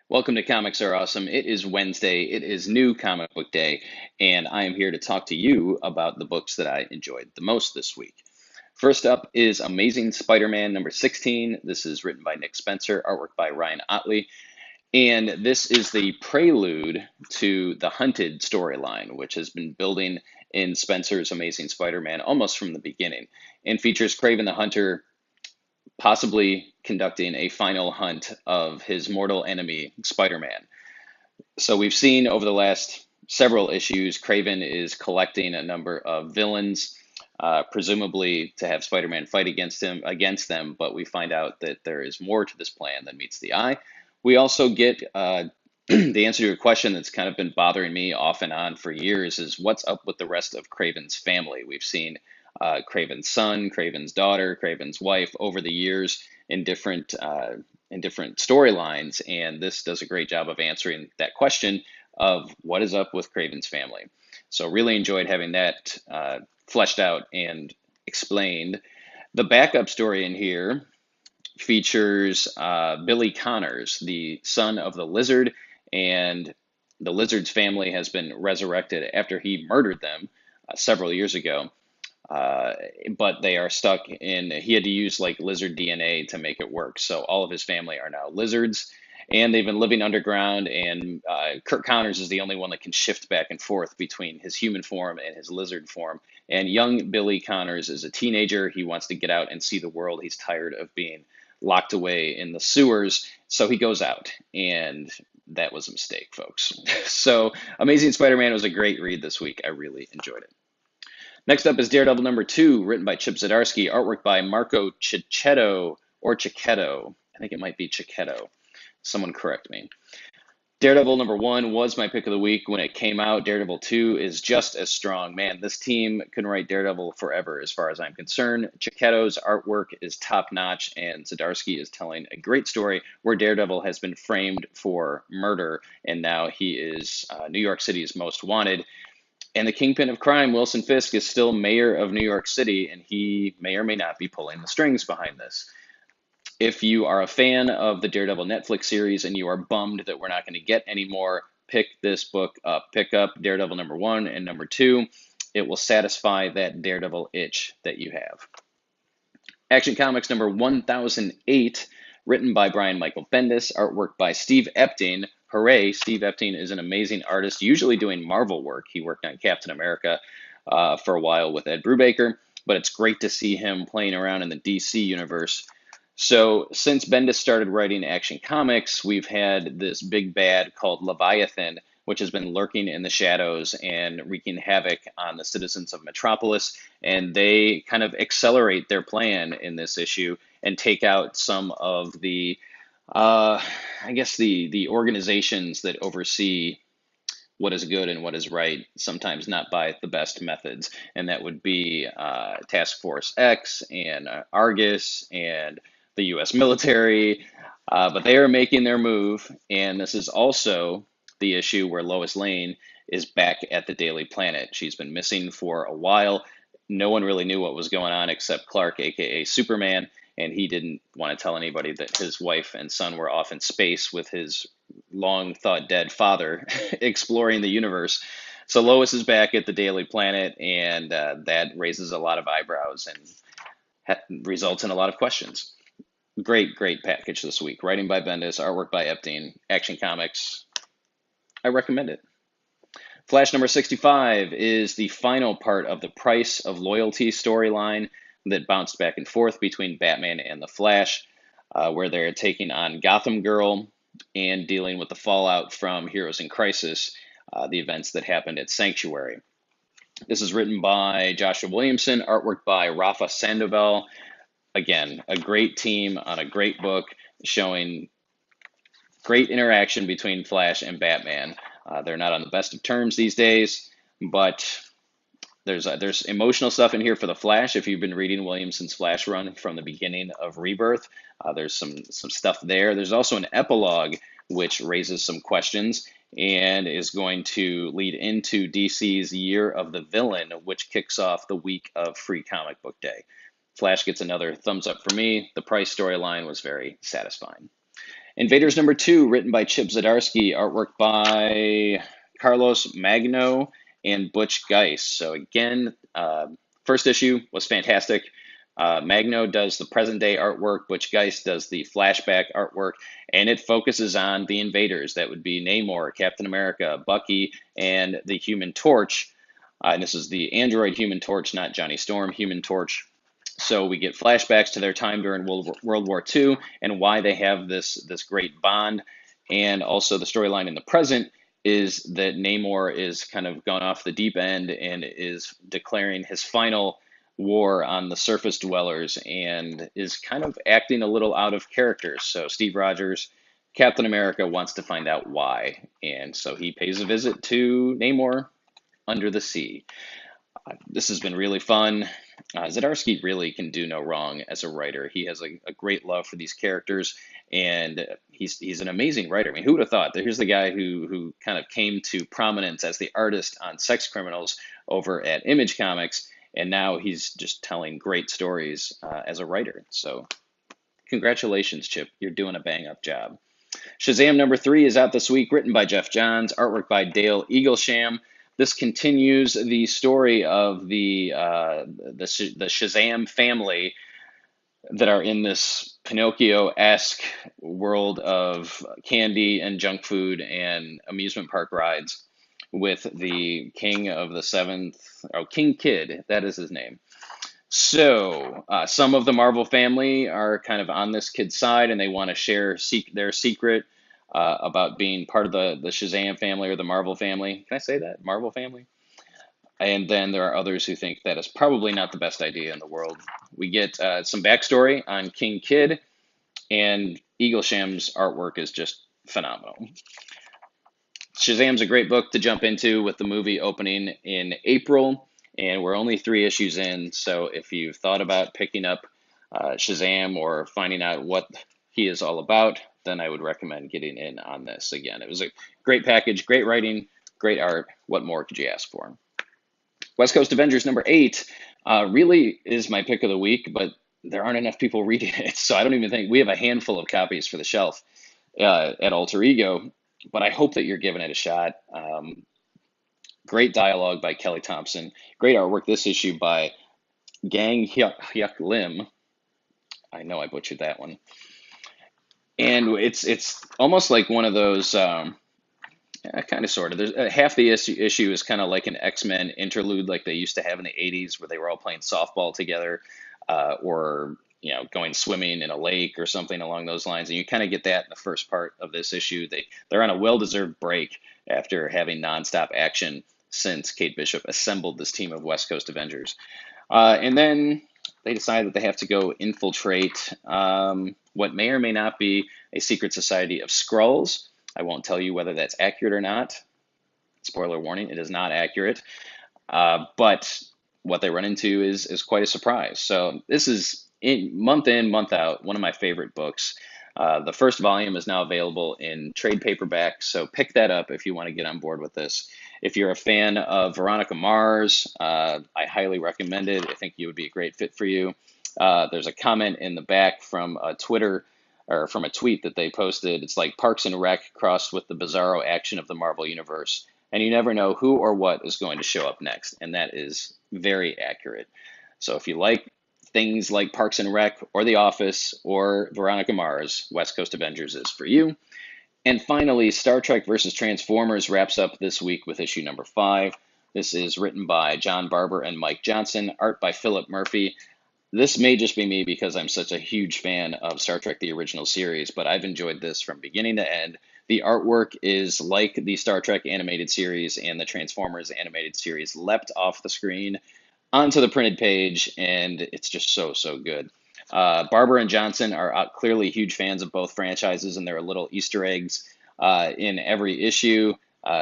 Welcome to Comics Are Awesome. It is Wednesday. It is new comic book day, and I am here to talk to you about the books that I enjoyed the most this week. First up is Amazing Spider-Man number 16. This is written by Nick Spencer, artwork by Ryan Ottley, and this is the prelude to the Hunted storyline, which has been building in Spencer's Amazing Spider-Man almost from the beginning, and features Kraven the Hunter possibly conducting a final hunt of his mortal enemy, Spider-Man. So we've seen over the last several issues, Kraven is collecting a number of villains, presumably to have Spider-Man fight against them. But we find out that there is more to this plan than meets the eye. We also get the answer to a question that's kind of been bothering me off and on for years: is what's up with the rest of Kraven's family? We've seen Kraven's son, Kraven's daughter, Kraven's wife over the years in different storylines, and this does a great job of answering that question of what is up with Kraven's family. So really enjoyed having that fleshed out and explained. The backup story in here features Billy Connors, the son of the Lizard, and the Lizard's family has been resurrected after he murdered them several years ago. Uh, but they are stuck in, he had to use like lizard DNA to make it work. So all of his family are now lizards, and they've been living underground. And Kurt Connors is the only one that can shift back and forth between his human form and his lizard form. And young Billy Connors is a teenager. He wants to get out and see the world. He's tired of being locked away in the sewers. So he goes out, and that was a mistake, folks. So Amazing Spider-Man was a great read this week. I really enjoyed it. Next up is Daredevil number 2, written by Chip Zdarsky, artwork by Marco Cicchetto, or Cicchetto. I think it might be Cicchetto. Someone correct me. Daredevil number 1 was my pick of the week when it came out. Daredevil 2 is just as strong. Man, this team can write Daredevil forever as far as I'm concerned. Cicchetto's artwork is top notch, and Zdarsky is telling a great story where Daredevil has been framed for murder, and now he is New York City's most wanted. And the kingpin of crime, Wilson Fisk, is still mayor of New York City, and he may or may not be pulling the strings behind this. If you are a fan of the Daredevil Netflix series and you are bummed that we're not going to get any more, pick this book up. Pick up Daredevil number 1 and number 2. It will satisfy that Daredevil itch that you have. Action Comics number 1008, written by Brian Michael Bendis, artwork by Steve Epting. Hooray, Steve Epting is an amazing artist, usually doing Marvel work. He worked on Captain America for a while with Ed Brubaker, but it's great to see him playing around in the DC universe. So since Bendis started writing Action Comics, we've had this big bad called Leviathan, which has been lurking in the shadows and wreaking havoc on the citizens of Metropolis. And they kind of accelerate their plan in this issue and take out some of the I guess the organizations that oversee what is good and what is right, sometimes not by the best methods, and that would be Task Force X and Argus and the U.S. military. But they are making their move, and this is also the issue where Lois Lane is back at the Daily Planet. She's been missing for a while. No one really knew what was going on except Clark, aka Superman, and he didn't want to tell anybody that his wife and son were off in space with his long thought dead father exploring the universe. So Lois is back at the Daily Planet, and that raises a lot of eyebrows and results in a lot of questions. Great, great package this week. Writing by Bendis, artwork by Epting, Action Comics. I recommend it. Flash number 65 is the final part of the Price of Loyalty storyline that bounced back and forth between Batman and the Flash, where they're taking on Gotham Girl and dealing with the fallout from Heroes in Crisis, the events that happened at Sanctuary. This is written by Joshua Williamson, artwork by Rafa Sandoval. Again, a great team on a great book showing great interaction between Flash and Batman. They're not on the best of terms these days, but there's emotional stuff in here for the Flash. If you've been reading Williamson's Flash run from the beginning of Rebirth, there's some stuff there. There's also an epilogue which raises some questions and is going to lead into DC's Year of the Villain, which kicks off the week of Free Comic Book Day. Flash gets another thumbs up for me. The Price storyline was very satisfying. Invaders #2, written by Chip Zdarsky, artwork by Carlos Magno and Butch Geis. So again, first issue was fantastic. Magno does the present day artwork, Butch Geis does the flashback artwork, and it focuses on the invaders. That would be Namor, Captain America, Bucky, and the Human Torch. And this is the android Human Torch, not Johnny Storm Human Torch. So we get flashbacks to their time during World War II and why they have this great bond. And also the storyline in the present is that Namor is kind of gone off the deep end and is declaring his final war on the surface dwellers and is kind of acting a little out of character. So Steve Rogers, Captain America, wants to find out why. And so he pays a visit to Namor under the sea. This has been really fun. Zdarsky really can do no wrong as a writer. He has a great love for these characters, and he's an amazing writer. I mean, who would have thought that here's the guy who kind of came to prominence as the artist on Sex Criminals over at Image Comics, and now he's just telling great stories as a writer. So congratulations, Chip. You're doing a bang-up job. Shazam #3 is out this week, written by Jeff Johns, artwork by Dale Eaglesham. This continues the story of the Shazam family that are in this Pinocchio-esque world of candy and junk food and amusement park rides with the king of the seventh, oh, King Kid, that is his name. So, some of the Marvel family are kind of on this kid's side, and they want to share their secret about being part of the Shazam family or the Marvel family. Can I say that? Marvel family? And then there are others who think that is probably not the best idea in the world. We get some backstory on King Kid, and Eaglesham's artwork is just phenomenal. Shazam's a great book to jump into with the movie opening in April, and we're only 3 issues in. So if you've thought about picking up Shazam or finding out what he is all about, then I would recommend getting in on this. Again, it was a great package, great writing, great art. What more could you ask for? West Coast Avengers #8 really is my pick of the week, but there aren't enough people reading it. So I don't even think we have a handful of copies for the shelf at Alter Ego, but I hope that you're giving it a shot. Great dialogue by Kelly Thompson. Great artwork this issue by Gang Hyuk Lim. I know I butchered that one. And it's almost like one of those, kind of sort of. There's half the issue is kind of like an X-Men interlude, like they used to have in the '80s, where they were all playing softball together, or going swimming in a lake or something along those lines. And you kind of get that in the first part of this issue. They're on a well-deserved break after having nonstop action since Kate Bishop assembled this team of West Coast Avengers. And then they decide that they have to go infiltrate what may or may not be a secret society of Skrulls. I won't tell you whether that's accurate or not. Spoiler warning, it is not accurate. But what they run into is quite a surprise. So this is in, month out, one of my favorite books. The first volume is now available in trade paperback, so pick that up if you want to get on board with this. If you're a fan of Veronica Mars, I highly recommend it. I think you would be a great fit for you. There's a comment in the back from a Twitter or from a tweet that they posted. It's like Parks and Rec crossed with the bizarro action of the Marvel Universe. And you never know who or what is going to show up next. And that is very accurate. So if you like things like Parks and Rec or The Office or Veronica Mars, West Coast Avengers is for you. And finally, Star Trek versus Transformers wraps up this week with issue #5. This is written by John Barber and Mike Johnson, art by Philip Murphy. This may just be me because I'm such a huge fan of Star Trek, the original series, but I've enjoyed this from beginning to end. The artwork is like the Star Trek animated series and the Transformers animated series leapt off the screen onto the printed page, and it's just so good. Barber and Johnson are clearly huge fans of both franchises, and there are little Easter eggs in every issue.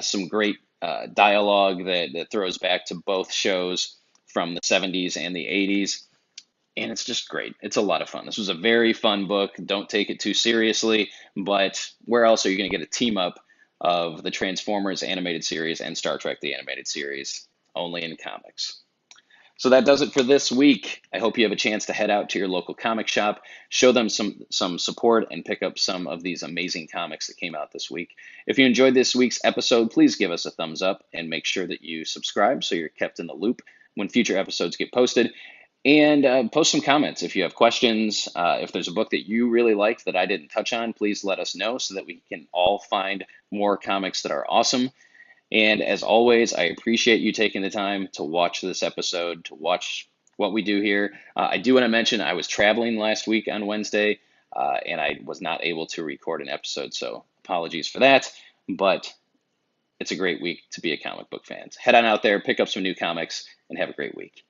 Some great dialogue that throws back to both shows from the '70s and the '80s. And it's just great. It's a lot of fun. This was a very fun book. Don't take it too seriously, but where else are you going to get a team up of the Transformers animated series and Star Trek the animated series? Only in comics. So that does it for this week. I hope you have a chance to head out to your local comic shop, show them some support, and pick up some of these amazing comics that came out this week. If you enjoyed this week's episode, please give us a thumbs up and make sure that you subscribe so you're kept in the loop when future episodes get posted. And post some comments if you have questions. If there's a book that you really liked that I didn't touch on, please let us know so that we can all find more comics that are awesome. And as always, I appreciate you taking the time to watch this episode, to watch what we do here. I do want to mention I was traveling last week on Wednesday, and I was not able to record an episode, so apologies for that. But it's a great week to be a comic book fan. Head on out there, pick up some new comics, and have a great week.